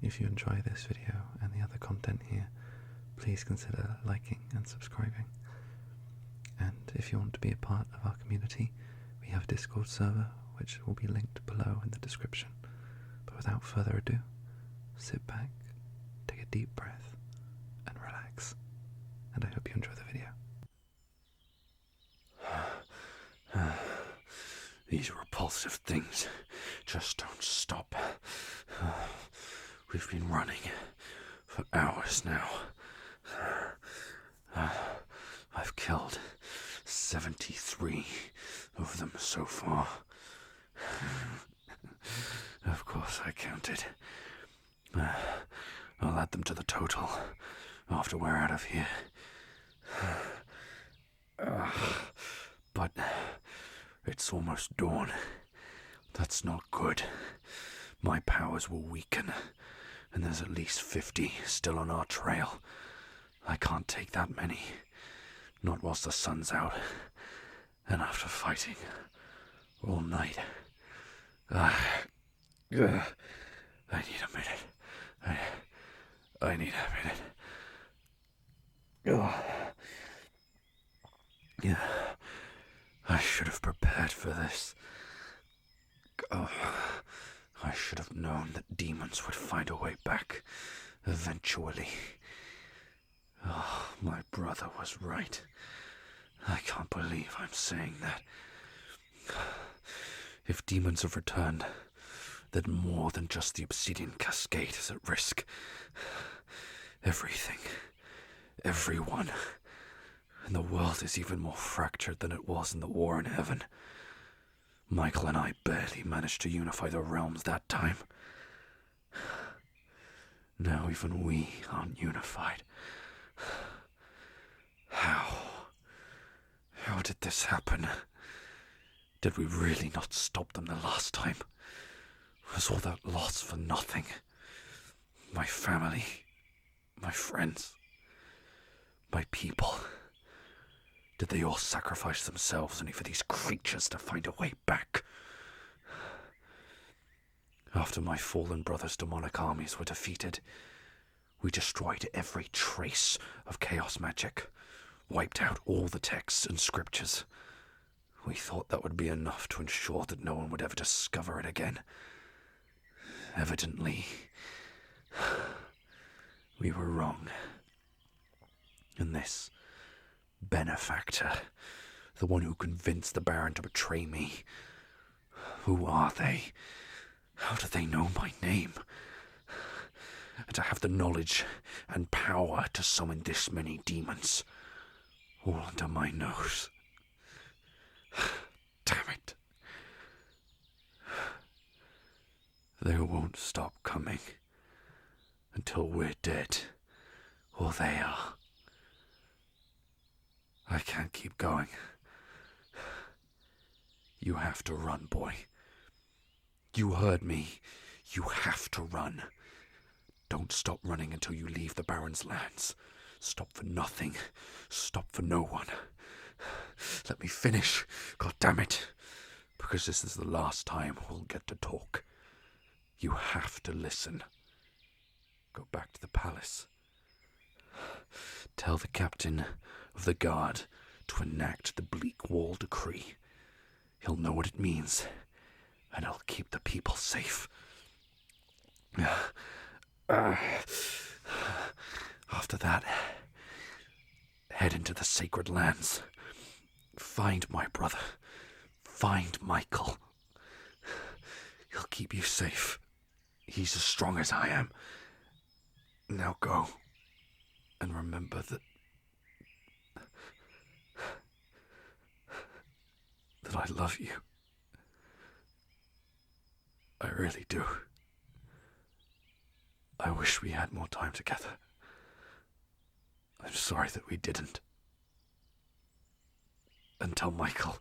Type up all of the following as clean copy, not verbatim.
if you enjoy this video and the other content here, please consider liking and subscribing. And if you want to be a part of our community, we have a Discord server which will be linked below in the description. But without further ado, sit back, take a deep breath, and relax. And I hope you enjoy the video. These repulsive things just don't stop. We've been running for hours now. I've killed 73 of them so far. Of course I counted. I'll add them to the total after we're out of here. But it's almost dawn. That's not good. My powers will weaken, and there's at least 50 still on our trail. I can't take that many. Not whilst the sun's out, and after fighting all night. I need a minute. I need a minute. Yeah, I should have prepared for this. I should have known that demons would find a way back eventually. My brother was right. I can't believe I'm saying that. If demons have returned, then more than just the obsidian cascade is at risk. Everything, everyone, and the world is even more fractured than it was in the war in heaven. Michael and I barely managed to unify the realms that time. Now even we aren't unified. How did this happen? Did we really not stop them the last time? Was all that loss for nothing? My family, my friends, my people. Did they all sacrifice themselves only for these creatures to find a way back? After my fallen brother's demonic armies were defeated, we destroyed every trace of chaos magic, wiped out all the texts and scriptures. We thought that would be enough to ensure that no one would ever discover it again. Evidently, we were wrong. And this benefactor, the one who convinced the Baron to betray me, who are they? How do they know my name? And to have the knowledge and power to summon this many demons, all under my nose. Damn it. They won't stop coming until we're dead, or they are. I can't keep going. You have to run, boy. You heard me. You have to run. Don't stop running until you leave the Baron's lands. Stop for nothing. Stop for no one. Let me finish. God damn it. Because this is the last time we'll get to talk. You have to listen. Go back to the palace. Tell the captain of the guard to enact the bleak wall decree. He'll know what it means, and I'll keep the people safe. After that, head into the sacred lands. Find my brother. Find Michael. He'll keep you safe. He's as strong as I am. Now go. And remember that I love you. I really do. I wish we had more time together. I'm sorry that we didn't. And tell Michael.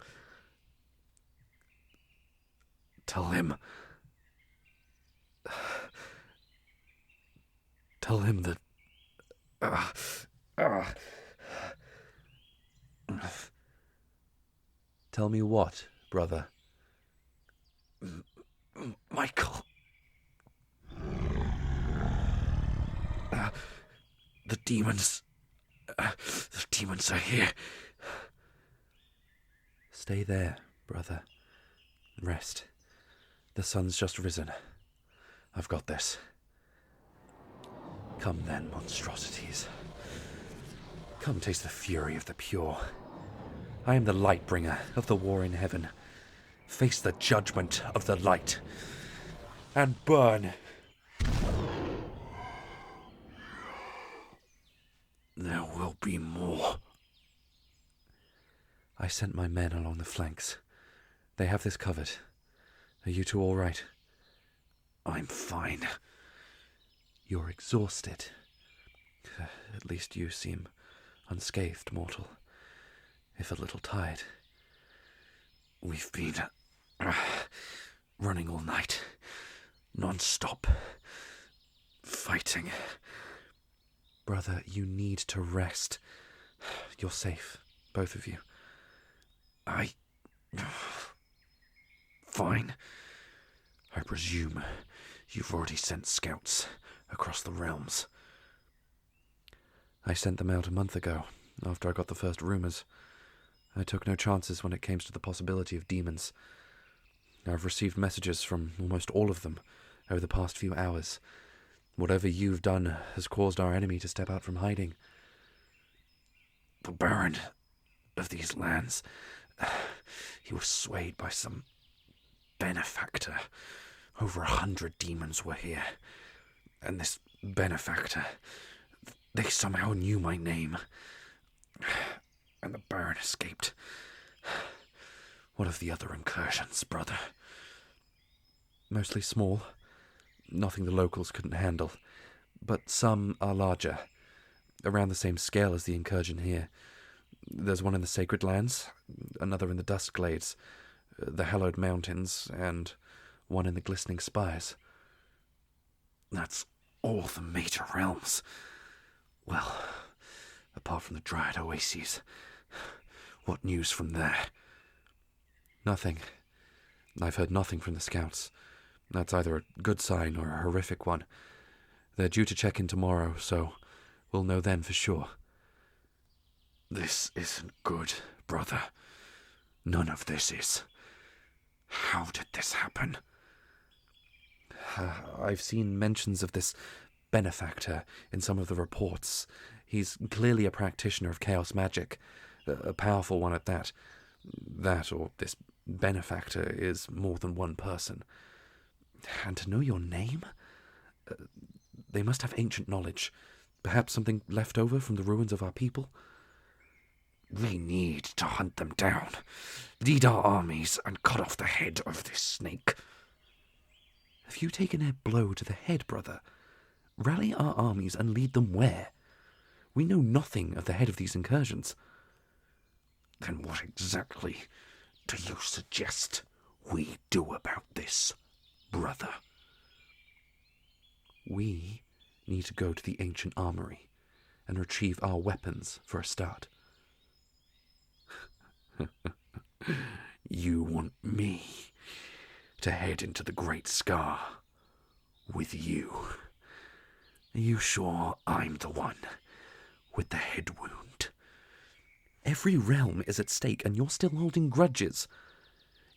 Tell him. Tell him that. Tell me what, brother? Michael. The demons. The demons are here. Stay there, brother. Rest. The sun's just risen. I've got this. Come then, monstrosities. Come taste the fury of the pure. I am the light bringer of the war in heaven. Face the judgment of the light. And burn. There will be more. I sent my men along the flanks. They have this covered. Are you two all right? I'm fine. You're exhausted. At least you seem unscathed, mortal, if a little tired. We've been running all night, non-stop, fighting. Brother, you need to rest. You're safe, both of you. Fine. I presume you've already sent scouts across the realms. I sent them out a month ago, after I got the first rumors. I took no chances when it came to the possibility of demons. I've received messages from almost all of them over the past few hours. Whatever you've done has caused our enemy to step out from hiding. The Baron of these lands, he was swayed by some benefactor. Over 100 demons were here. And this benefactor, they somehow knew my name. And the Baron escaped. What of the other incursions, brother? Mostly small. Nothing the locals couldn't handle. But some are larger. Around the same scale as the incursion here. There's one in the Sacred Lands, another in the Dust Glades, the Hallowed Mountains, and one in the Glistening Spires. That's all the major realms. Well, apart from the Dryad Oases, what news from there? Nothing. I've heard nothing from the scouts. That's either a good sign or a horrific one. They're due to check in tomorrow, so we'll know then for sure. This isn't good, brother. None of this is. How did this happen? I've seen mentions of this benefactor in some of the reports. He's clearly a practitioner of chaos magic, a powerful one at that. That, or this benefactor, is more than one person. And to know your name? They must have ancient knowledge. Perhaps something left over from the ruins of our people? We need to hunt them down, lead our armies, and cut off the head of this snake. Have you taken a blow to the head, brother? Rally our armies and lead them where? We know nothing of the head of these incursions. Then what exactly do you suggest we do about this, brother? We need to go to the ancient armory and retrieve our weapons for a start. You want me to head into the Great Scar with you? Are you sure I'm the one with the head wound? Every realm is at stake, and you're still holding grudges.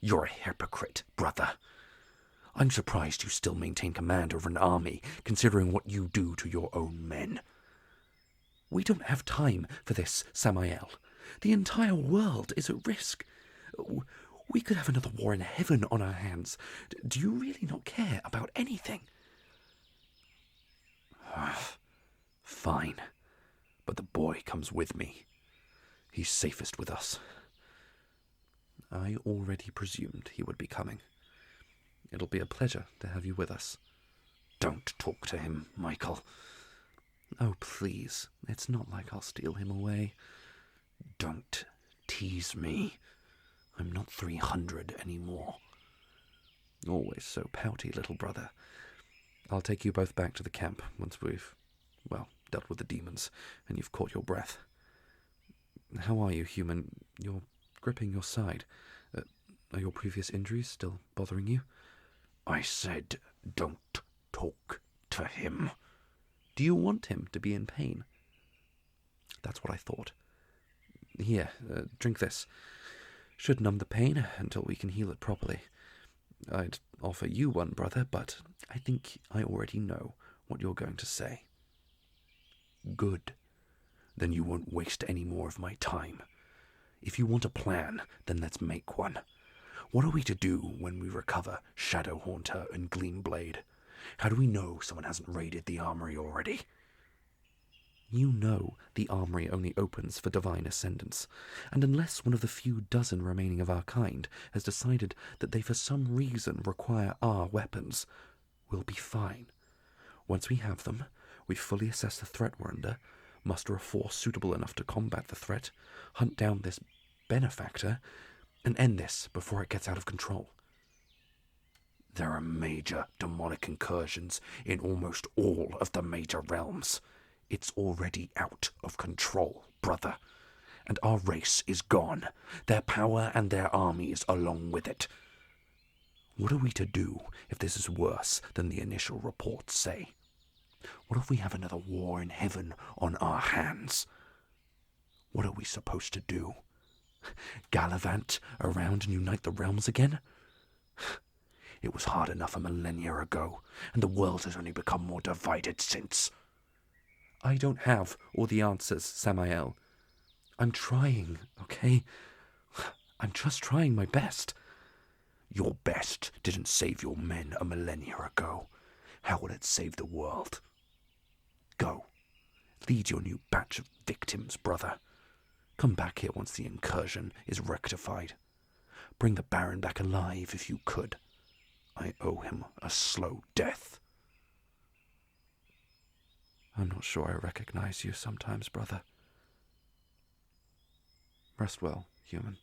You're a hypocrite, brother. I'm surprised you still maintain command over an army, considering what you do to your own men. We don't have time for this, Samael. The entire world is at risk. We could have another war in heaven on our hands. Do you really not care about anything? Fine. But the boy comes with me. He's safest with us. I already presumed he would be coming. It'll be a pleasure to have you with us. Don't talk to him, Michael. Oh, please. It's not like I'll steal him away. Don't tease me. I'm not 300 anymore. Always so pouty, little brother. I'll take you both back to the camp once we've, dealt with the demons and you've caught your breath. How are you, human? You're gripping your side. Are your previous injuries still bothering you? I said don't talk to him. Do you want him to be in pain? That's what I thought. Here, drink this. Should numb the pain until we can heal it properly. I'd offer you one, brother, but I think I already know what you're going to say. Good. Then you won't waste any more of my time. If you want a plan, then let's make one. What are we to do when we recover Shadow Haunter and Gleamblade? How do we know someone hasn't raided the armory already? You know the armory only opens for divine ascendants, and unless one of the few dozen remaining of our kind has decided that they for some reason require our weapons, we'll be fine. Once we have them, we fully assess the threat we're under, muster a force suitable enough to combat the threat, hunt down this benefactor, and end this before it gets out of control. There are major demonic incursions in almost all of the major realms. It's already out of control, brother. And our race is gone, their power and their armies along with it. What are we to do if this is worse than the initial reports say? What if we have another war in heaven on our hands? What are we supposed to do? Gallivant around and unite the realms again? It was hard enough a millennia ago, and the world has only become more divided since. I don't have all the answers, Samael. I'm trying, okay? I'm just trying my best. Your best didn't save your men a millennia ago. How will it save the world? Go. Lead your new batch of victims, brother. Come back here once the incursion is rectified. Bring the Baron back alive if you could. I owe him a slow death. I'm not sure I recognize you sometimes, brother. Rest well, human.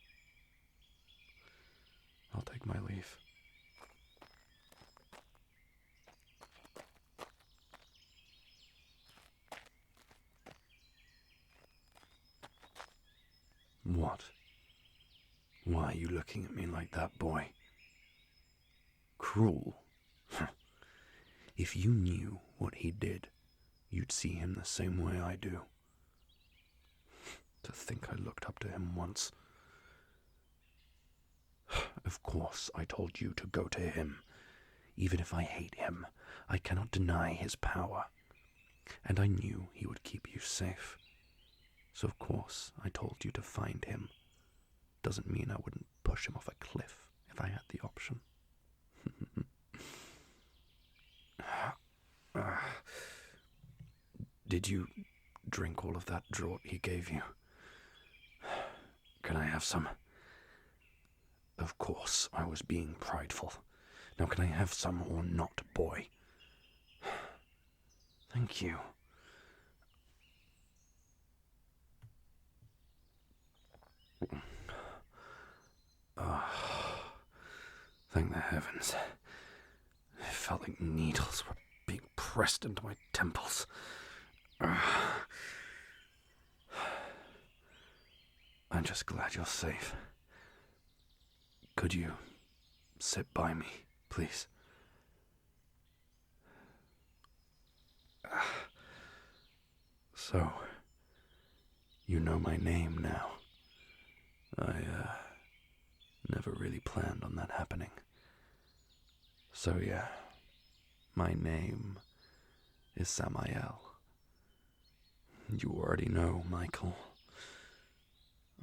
I'll take my leave. What? Why are you looking at me like that, boy? Cruel? If you knew what he did, you'd see him the same way I do. To think I looked up to him once. Of course, I told you to go to him. Even if I hate him, I cannot deny his power. And I knew he would keep you safe. So of course, I told you to find him. Doesn't mean I wouldn't push him off a cliff if I had the option. Did you drink all of that draught he gave you? Can I have some? Of course, I was being prideful. Now can I have some or not, boy? Thank you. Thank the heavens. It felt like needles were being pressed into my temples. I'm just glad you're safe. Could you sit by me, please? So, you know my name now. I never really planned on that happening. So yeah, my name is Samael. You already know, Michael.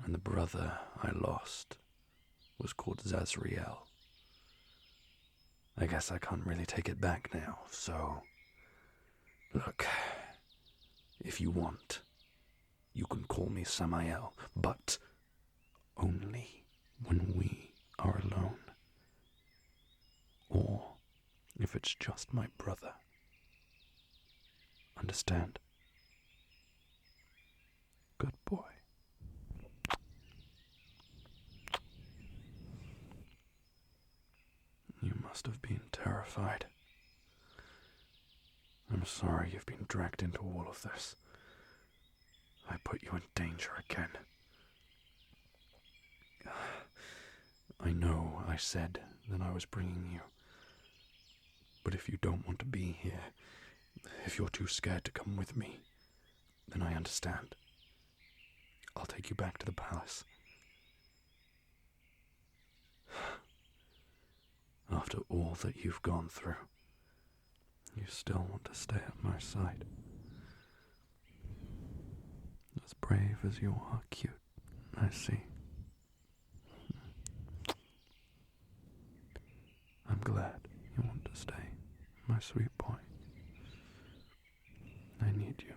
And the brother I lost was called Zazriel. I guess I can't really take it back now, so... Look, if you want, you can call me Samael, but only when we are alone. Or if it's just my brother. Understand? Good boy. You must have been terrified. I'm sorry you've been dragged into all of this. I put you in danger again. I know I said that I was bringing you. But if you don't want to be here, if you're too scared to come with me, then I understand. I'll take you back to the palace. After all that you've gone through, you still want to stay at my side. As brave as you are cute, I see. I'm glad you want to stay, my sweet boy. I need you.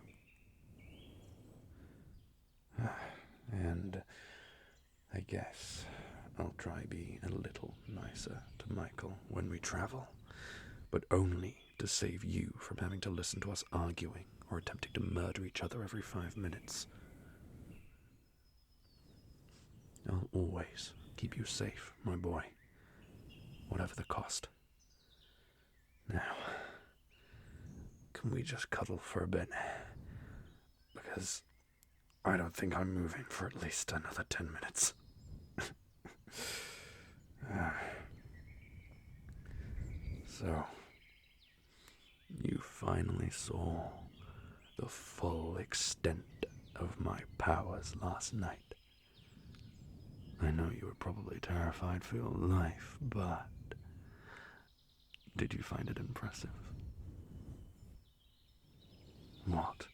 And I guess I'll try be a little nicer to Michael when we travel, but only to save you from having to listen to us arguing or attempting to murder each other every 5 minutes. I'll always keep you safe, my boy, whatever the cost. Now, can we just cuddle for a bit? Because I don't think I'm moving for at least another 10 minutes. So, you finally saw the full extent of my powers last night. I know you were probably terrified for your life, but did you find it impressive? What?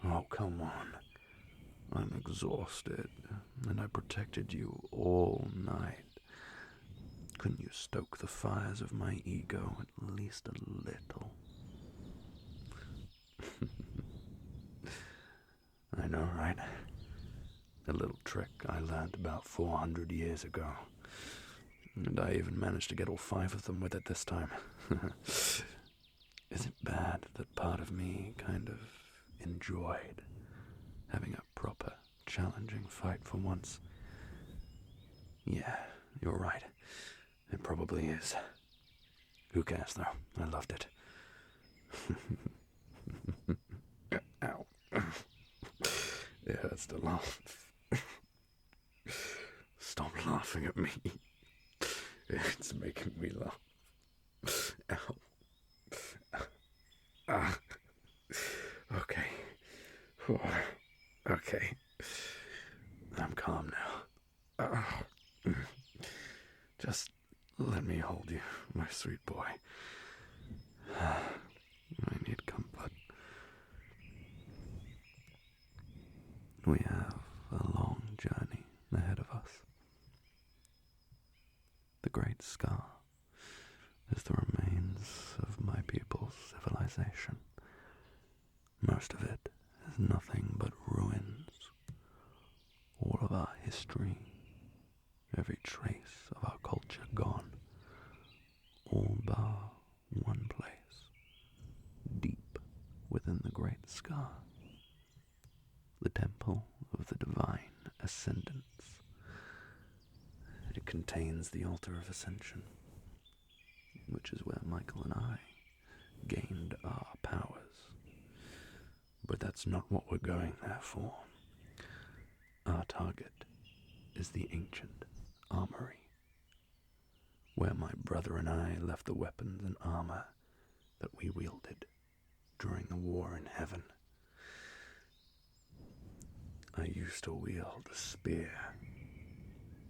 Oh, come on. I'm exhausted, and I protected you all night. Couldn't you stoke the fires of my ego at least a little? I know, right? A little trick I learned about 400 years ago. And I even managed to get all 5 of them with it this time. Is it bad that part of me kind of enjoyed having a proper, challenging fight for once? Yeah, you're right. It probably is. Who cares, though? I loved it. Ow. It hurts to laugh. Stop laughing at me. It's making me laugh. Ow. Okay. Okay. I'm calm now. Just let me hold you, my sweet boy. I need comfort. We have a long journey ahead of us. The Great Scar is the remains of my people's civilization. Most of it is nothing but ruins. All of our history, every trace of our culture gone, all bar one place, deep within the Great Scar, the Temple of the Divine Ascendance. It contains the Altar of Ascension, which is where Michael and I gained our powers. But that's not what we're going there for. Our target is the ancient armory, where my brother and I left the weapons and armor that we wielded during the war in heaven. I used to wield a spear.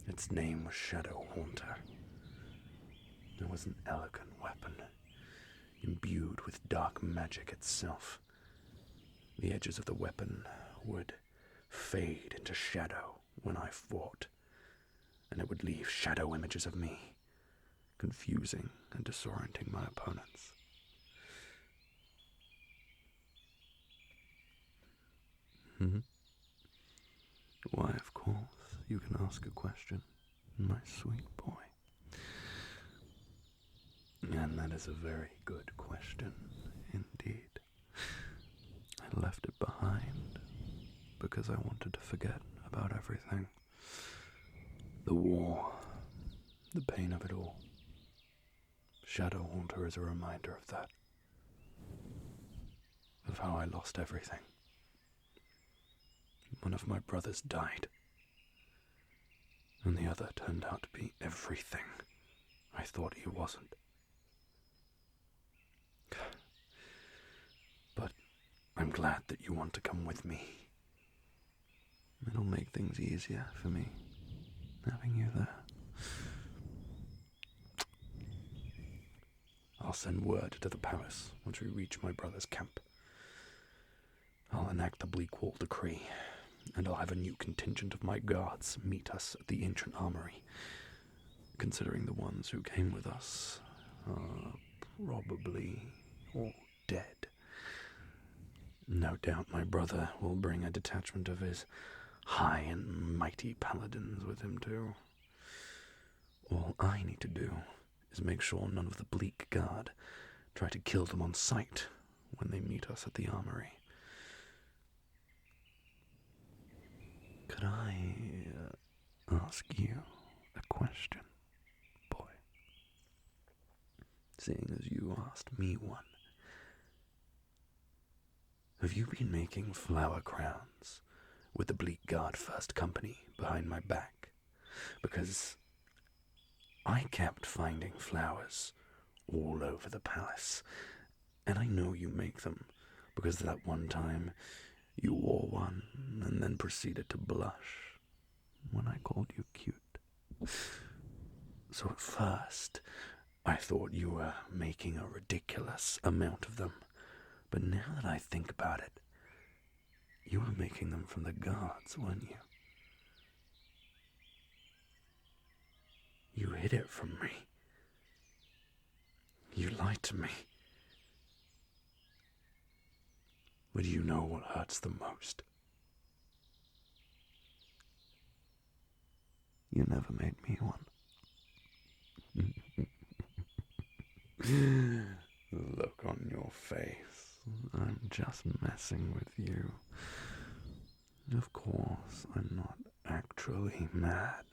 Its name was Shadow Haunter. It was an elegant weapon, imbued with dark magic itself. The edges of the weapon would fade into shadow when I fought, and it would leave shadow images of me, confusing and disorienting my opponents. Why, of course, you can ask a question, my sweet boy. And that is a very good question, indeed. I left it behind because I wanted to forget about everything. The war, the pain of it all. Shadow Haunter is a reminder of that. Of how I lost everything. One of my brothers died, and the other turned out to be everything I thought he wasn't. But I'm glad that you want to come with me. It'll make things easier for me, having you there. I'll send word to the palace once we reach my brother's camp. I'll enact the Bleakwall decree, and I'll have a new contingent of my guards meet us at the ancient armory. Considering the ones who came with us are probably all dead. No doubt my brother will bring a detachment of his high and mighty paladins with him too. All I need to do is make sure none of the Bleak Guard try to kill them on sight when they meet us at the armory. Could I ask you a question, boy? Seeing as you asked me one. Have you been making flower crowns with the Bleak Guard First Company behind my back? Because I kept finding flowers all over the palace, and I know you make them because that one time you wore one and then proceeded to blush when I called you cute. So at first, I thought you were making a ridiculous amount of them. But now that I think about it, you were making them from the guards, weren't you? You hid it from me. You lied to me. But you know what hurts the most? You never made me one. Look on your face. I'm just messing with you. Of course, I'm not actually mad.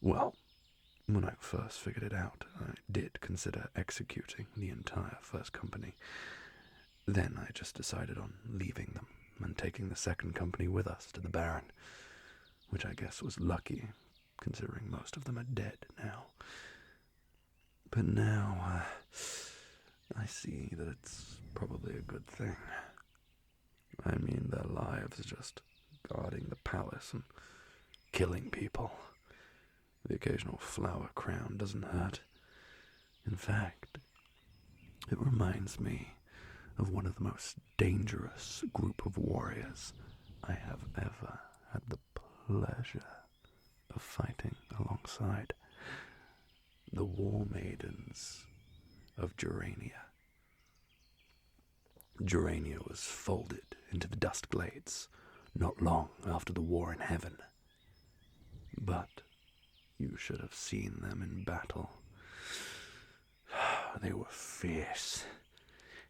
Well, when I first figured it out, I did consider executing the entire First Company. Then I just decided on leaving them and taking the Second Company with us to the Baron, which I guess was lucky, considering most of them are dead now. But now, I see that it's probably a good thing. I mean, their lives just guarding the palace and killing people. The occasional flower crown doesn't hurt. In fact, it reminds me of one of the most dangerous group of warriors I have ever had the pleasure of fighting alongside. The War Maidens of Gerania. Gerania was folded into the Dust Glades not long after the War in Heaven. But you should have seen them in battle. They were fierce,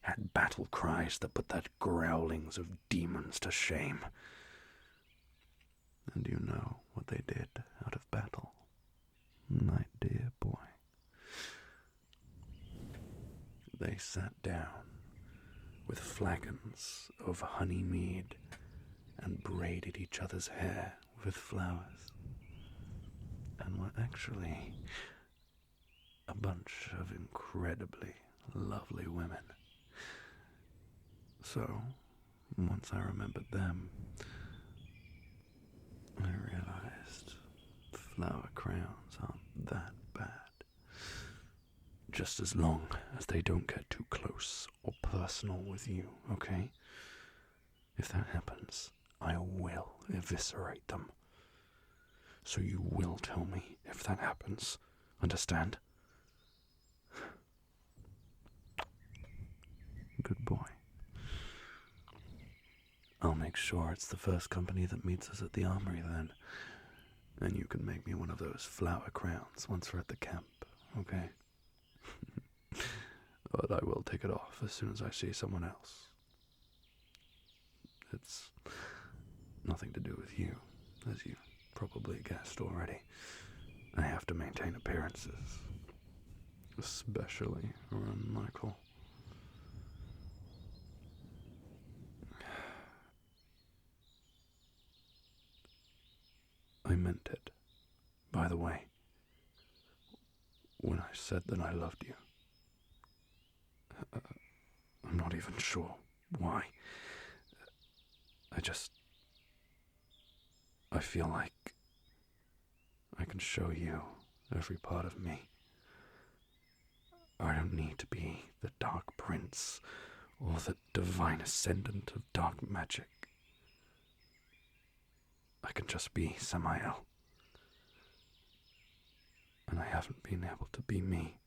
had battle cries that put the growlings of demons to shame. And you know what they did out of battle, my dear boy? They sat down with flagons of honey mead and braided each other's hair with flowers, and were actually a bunch of incredibly lovely women. So, once I remembered them, I realized flower crowns aren't that bad. Just as long as they don't get too close or personal with you, okay? If that happens, I will eviscerate them. So you will tell me if that happens. Understand? Good boy. I'll make sure it's the First Company that meets us at the armory then. And you can make me one of those flower crowns once we're at the camp, okay? But I will take it off as soon as I see someone else. It's nothing to do with you, as you probably guessed already. I have to maintain appearances, especially around Michael. I meant it, by the way, when I said that I loved you. I'm not even sure why. I feel like I can show you every part of me. I don't need to be the Dark Prince or the divine ascendant of dark magic. I can just be Samael. And I haven't been able to be me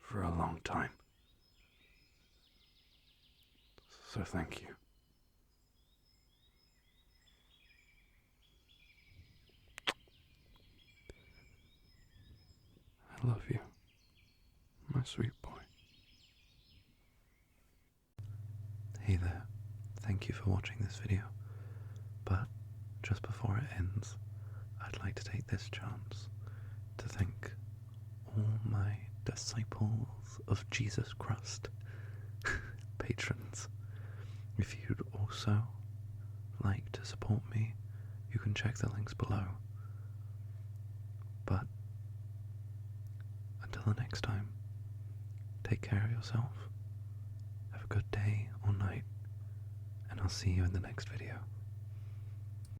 for a long time. So thank you. I love you, my sweet boy. Hey there, thank you for watching this video, but just before it ends, I'd like to take this chance to thank all my disciples of Jesus Christ patrons. If you'd also like to support me, you can check the links below. But until the next time, take care of yourself, have a good day or night, and I'll see you in the next video.